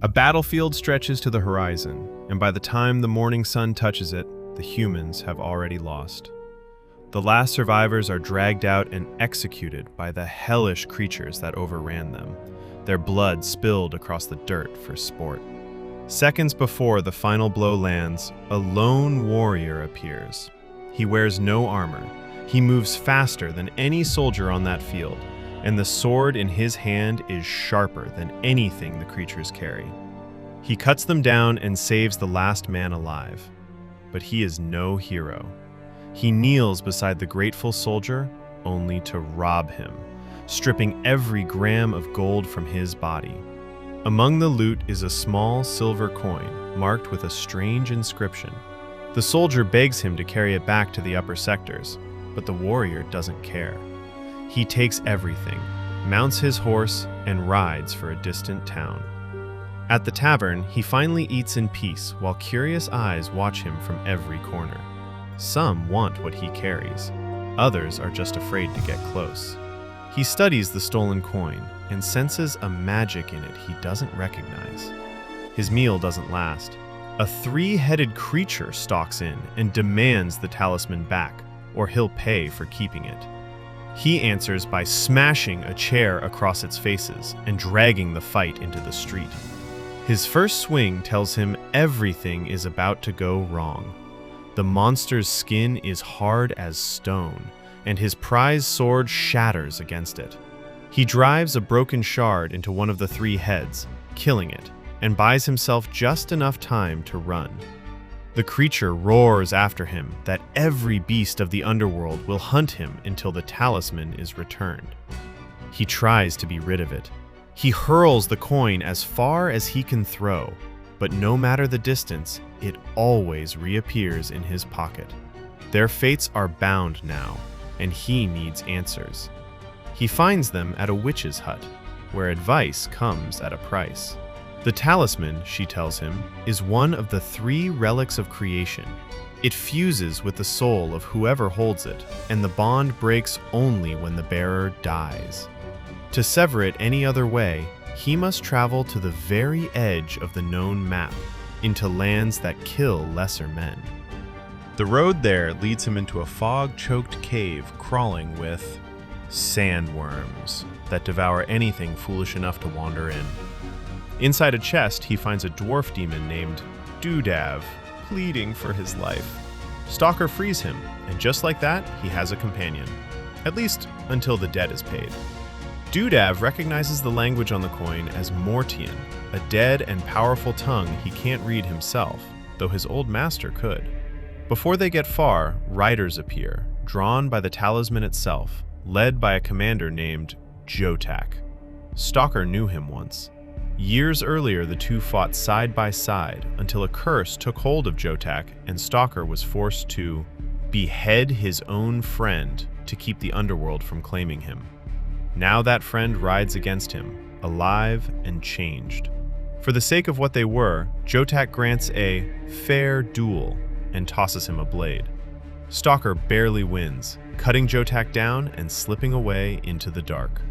A battlefield stretches to the horizon, and by the time the morning sun touches it, the humans have already lost. The last survivors are dragged out and executed by the hellish creatures that overran them, their blood spilled across the dirt for sport. Seconds before the final blow lands, a lone warrior appears. He wears no armor. He moves faster than any soldier on that field, and the sword in his hand is sharper than anything the creatures carry. He cuts them down and saves the last man alive. But he is no hero. He kneels beside the grateful soldier only to rob him, stripping every gram of gold from his body. Among the loot is a small silver coin marked with a strange inscription. The soldier begs him to carry it back to the upper sectors, but the warrior doesn't care. He takes everything, mounts his horse, and rides for a distant town. At the tavern, he finally eats in peace while curious eyes watch him from every corner. Some want what he carries. Others are just afraid to get close. He studies the stolen coin and senses a magic in it he doesn't recognize. His meal doesn't last. A three-headed creature stalks in and demands the talisman back, or he'll pay for keeping it. He answers by smashing a chair across its faces and dragging the fight into the street. His first swing tells him everything is about to go wrong. The monster's skin is hard as stone, and his prized sword shatters against it. He drives a broken shard into one of the three heads, killing it, and buys himself just enough time to run. The creature roars after him that every beast of the underworld will hunt him until the talisman is returned. He tries to be rid of it. He hurls the coin as far as he can throw, but no matter the distance, it always reappears in his pocket. Their fates are bound now, and he needs answers. He finds them at a witch's hut, where advice comes at a price. The talisman, she tells him, is one of the three relics of creation. It fuses with the soul of whoever holds it, and the bond breaks only when the bearer dies. To sever it any other way, he must travel to the very edge of the known map, into lands that kill lesser men. The road there leads him into a fog-choked cave crawling with sandworms that devour anything foolish enough to wander in. Inside a chest, he finds a dwarf demon named Dudav, pleading for his life. Stalker frees him, and just like that, he has a companion. At least until the debt is paid. Dudav recognizes the language on the coin as Mortian, a dead and powerful tongue he can't read himself, though his old master could. Before they get far, riders appear, drawn by the talisman itself, led by a commander named Jotak. Stalker knew him once. Years earlier, the two fought side by side until a curse took hold of Jotak and Stalker was forced to behead his own friend to keep the underworld from claiming him. Now that friend rides against him, alive and changed. For the sake of what they were, Jotak grants a fair duel and tosses him a blade. Stalker barely wins, cutting Jotak down and slipping away into the dark.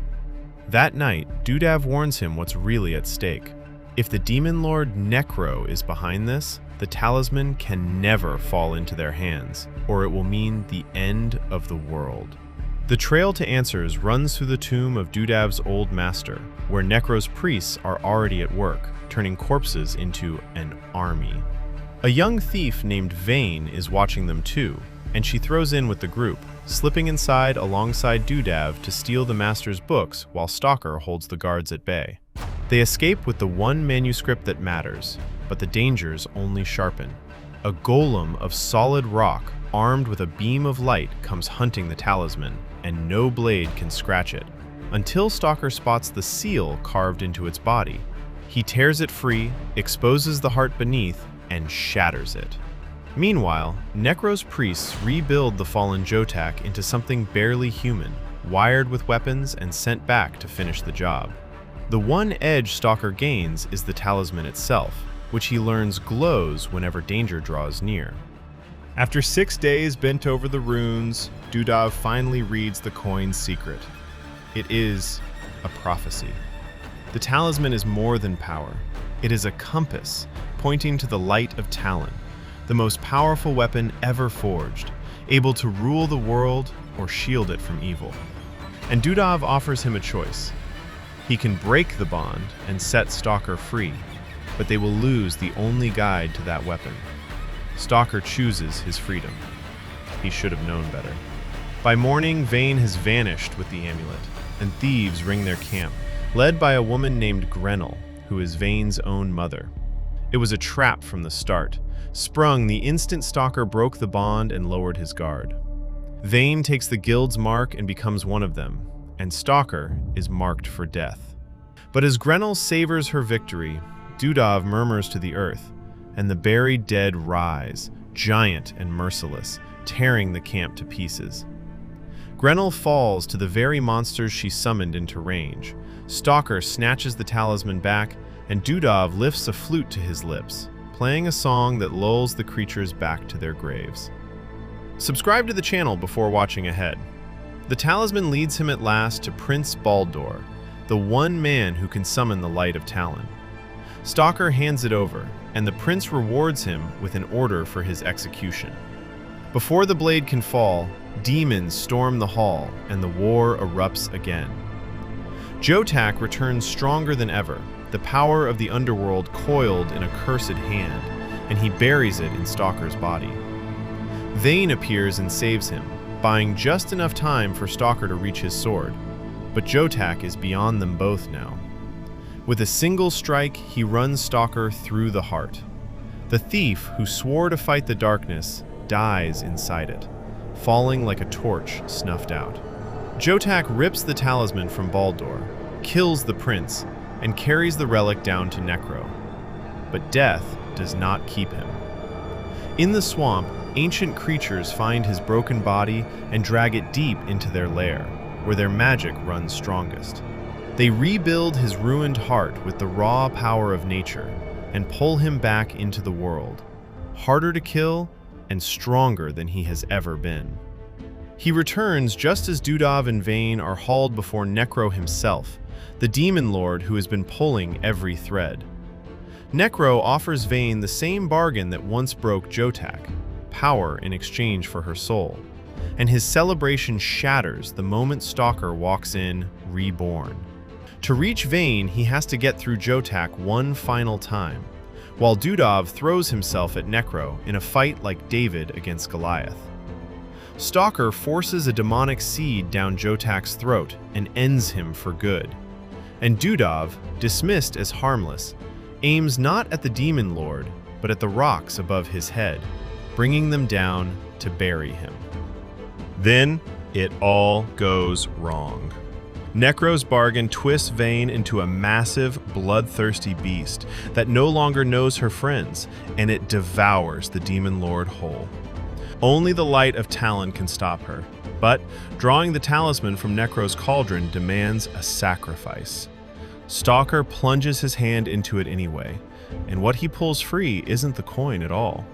That night, Dudav warns him what's really at stake. If the demon lord Necro is behind this, the talisman can never fall into their hands, or it will mean the end of the world. The trail to answers runs through the tomb of Dudav's old master, where Necro's priests are already at work, turning corpses into an army. A young thief named Vane is watching them too, and she throws in with the group, slipping inside alongside Dudav to steal the master's books while Stalker holds the guards at bay. They escape with the one manuscript that matters, but the dangers only sharpen. A golem of solid rock, armed with a beam of light, comes hunting the talisman, and no blade can scratch it, until Stalker spots the seal carved into its body. He tears it free, exposes the heart beneath, and shatters it. Meanwhile, Necro's priests rebuild the fallen Jotak into something barely human, wired with weapons and sent back to finish the job. The one edge Stalker gains is the talisman itself, which he learns glows whenever danger draws near. After 6 days bent over the runes, Dudav finally reads the coin's secret. It is a prophecy. The talisman is more than power. It is a compass pointing to the light of Talon, the most powerful weapon ever forged, able to rule the world or shield it from evil. And Dudov offers him a choice. He can break the bond and set Stalker free, but they will lose the only guide to that weapon. Stalker chooses his freedom. He should have known better. By morning, Vayne has vanished with the amulet, and thieves ring their camp, led by a woman named Grenell, who is Vayne's own mother. It was a trap from the start, sprung the instant Stalker broke the bond and lowered his guard. Vayne takes the guild's mark and becomes one of them, and Stalker is marked for death. But as Grenell savors her victory, Dudov murmurs to the earth, and the buried dead rise, giant and merciless, tearing the camp to pieces. Grenell falls to the very monsters she summoned into range. Stalker snatches the talisman back, and Dudov lifts a flute to his lips, playing a song that lulls the creatures back to their graves. Subscribe to the channel before watching ahead. The talisman leads him at last to Prince Baldur, the one man who can summon the light of Talon. Stalker hands it over, and the prince rewards him with an order for his execution. Before the blade can fall, demons storm the hall, and the war erupts again. Jotak returns stronger than ever, the power of the underworld coiled in a cursed hand, and he buries it in Stalker's body. Vayne appears and saves him, buying just enough time for Stalker to reach his sword, but Jotak is beyond them both now. With a single strike, he runs Stalker through the heart. The thief, who swore to fight the darkness, dies inside it, falling like a torch snuffed out. Jotak rips the talisman from Baldur, kills the prince, and carries the relic down to Necro. But death does not keep him. In the swamp, ancient creatures find his broken body and drag it deep into their lair, where their magic runs strongest. They rebuild his ruined heart with the raw power of nature and pull him back into the world, harder to kill and stronger than he has ever been. He returns just as Dudov and Vayne are hauled before Necro himself, the demon lord who has been pulling every thread. Necro offers Vayne the same bargain that once broke Jotak, power in exchange for her soul, and his celebration shatters the moment Stalker walks in, reborn. To reach Vayne, he has to get through Jotak one final time, while Dudov throws himself at Necro in a fight like David against Goliath. Stalker forces a demonic seed down Jotak's throat and ends him for good. And Dudov, dismissed as harmless, aims not at the demon lord, but at the rocks above his head, bringing them down to bury him. Then it all goes wrong. Necro's bargain twists Vayne into a massive, bloodthirsty beast that no longer knows her friends, and it devours the demon lord whole. Only the light of Talon can stop her, but drawing the talisman from Necro's cauldron demands a sacrifice. Stalker plunges his hand into it anyway, and what he pulls free isn't the coin at all.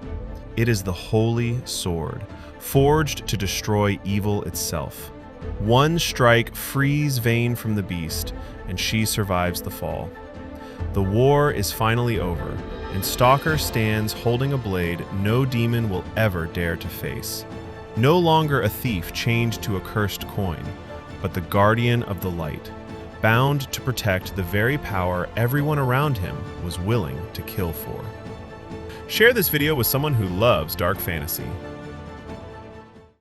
It is the holy sword, forged to destroy evil itself. One strike frees Vayne from the beast, and she survives the fall. The war is finally over, and Stalker stands holding a blade no demon will ever dare to face. No longer a thief chained to a cursed coin, but the guardian of the light, bound to protect the very power everyone around him was willing to kill for. Share this video with someone who loves dark fantasy.